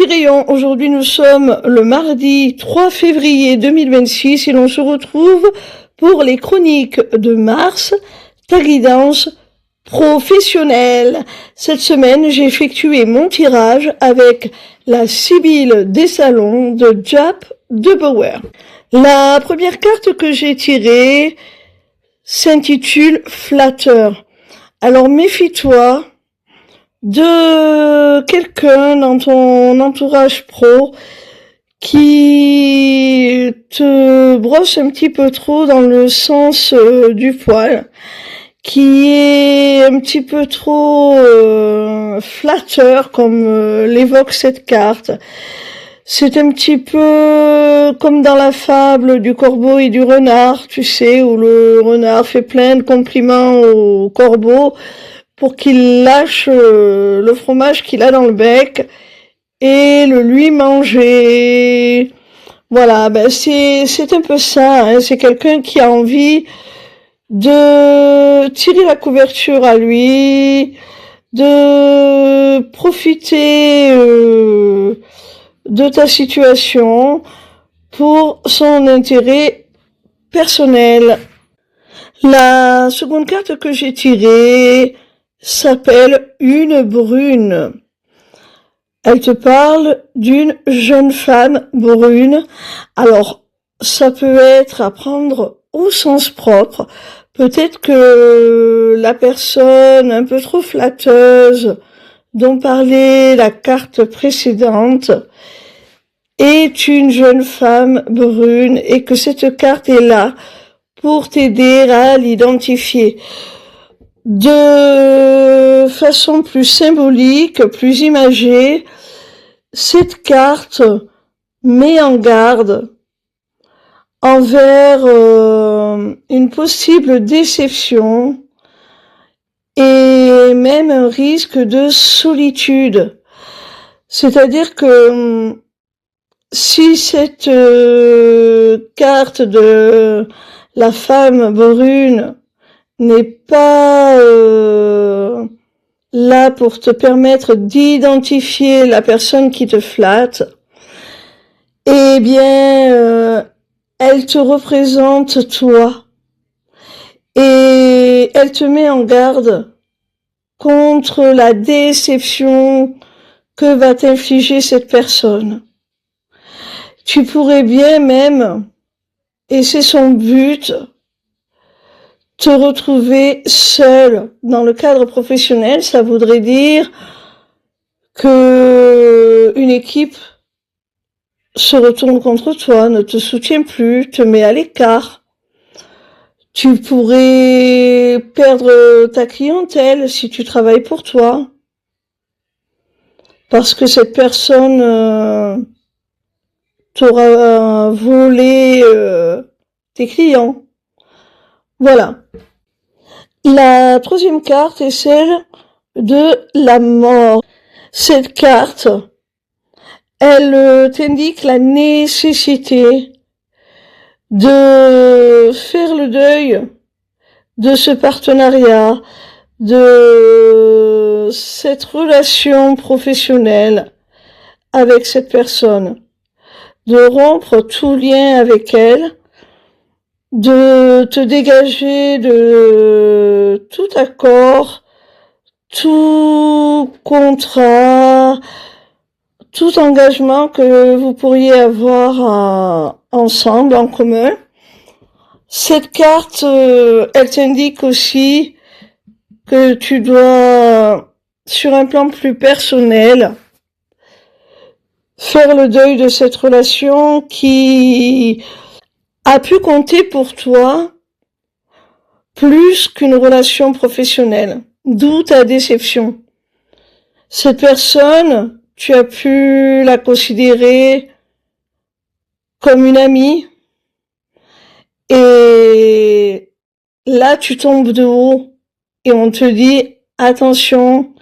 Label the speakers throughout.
Speaker 1: Rayon, aujourd'hui nous sommes le mardi 3 février 2026 et l'on se retrouve pour les chroniques de mars, ta guidance professionnelle. Cette semaine, j'ai effectué mon tirage avec la Sibylle des salons de Jap de Bauer. La première carte que j'ai tirée s'intitule Flatteur. Alors méfie-toi de quelqu'un dans ton entourage pro qui te brosse un petit peu trop dans le sens du poil, qui est un petit peu trop flatteur comme l'évoque cette carte. C'est un petit peu comme dans la fable du corbeau et du renard, tu sais, où le renard fait plein de compliments au corbeau pour qu'il lâche le fromage qu'il a dans le bec et le lui manger. Voilà, ben c'est un peu ça, hein. C'est quelqu'un qui a envie de tirer la couverture à lui, de profiter de ta situation pour son intérêt personnel. La seconde carte que j'ai tirée s'appelle une brune. Elle te parle d'une jeune femme brune. Alors, ça peut être à prendre au sens propre. Peut-être que la personne un peu trop flatteuse dont parlait la carte précédente est une jeune femme brune et que cette carte est là pour t'aider à l'identifier. De façon plus symbolique, plus imagée, cette carte met en garde envers une possible déception et même un risque de solitude. C'est-à-dire que si cette carte de la femme brune n'est pas là pour te permettre d'identifier la personne qui te flatte, eh bien, elle te représente toi. Et elle te met en garde contre la déception que va t'infliger cette personne. Tu pourrais bien même, et c'est son but, te retrouver seul dans le cadre professionnel. Ça voudrait dire que une équipe se retourne contre toi, ne te soutient plus, te met à l'écart. Tu pourrais perdre ta clientèle si tu travailles pour toi, parce que cette personne t'aura volé tes clients. Voilà. La troisième carte est celle de la mort. Cette carte, elle t'indique la nécessité de faire le deuil de ce partenariat, de cette relation professionnelle avec cette personne, de rompre tout lien avec elle, de te dégager de tout accord, tout contrat, tout engagement que vous pourriez avoir ensemble, en commun. Cette carte, elle t'indique aussi que tu dois, sur un plan plus personnel, faire le deuil de cette relation qui a pu compter pour toi plus qu'une relation professionnelle, d'où ta déception. Cette personne, tu as pu la considérer comme une amie, et là tu tombes de haut et on te dit attention,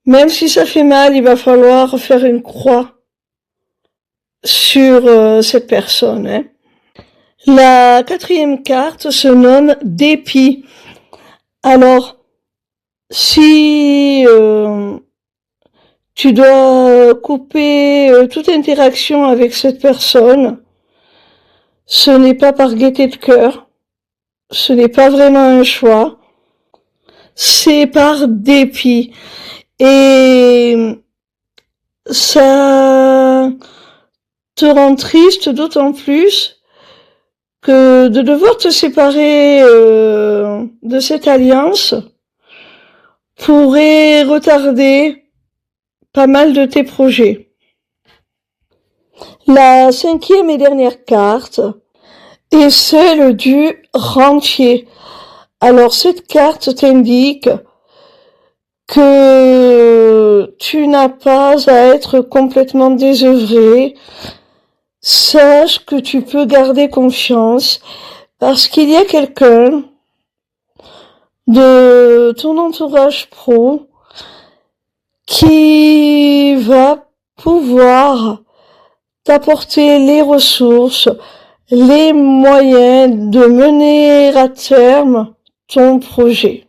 Speaker 1: même si ça fait mal, il va falloir faire une croix sur cette personne, hein. La quatrième carte se nomme dépit. Alors, si Tu dois couper toute interaction avec cette personne. Ce n'est pas par gaieté de cœur. Ce n'est pas vraiment un choix. C'est par dépit. Et ça te rend triste d'autant plus que de devoir te séparer de cette alliance pourrait retarder pas mal de tes projets. La 5e et dernière carte est celle du rentier. Alors cette carte t'indique que tu n'as pas à être complètement désœuvré. Sache que tu peux garder confiance parce qu'il y a quelqu'un de ton entourage pro qui va pouvoir t'apporter les ressources, les moyens de mener à terme ton projet.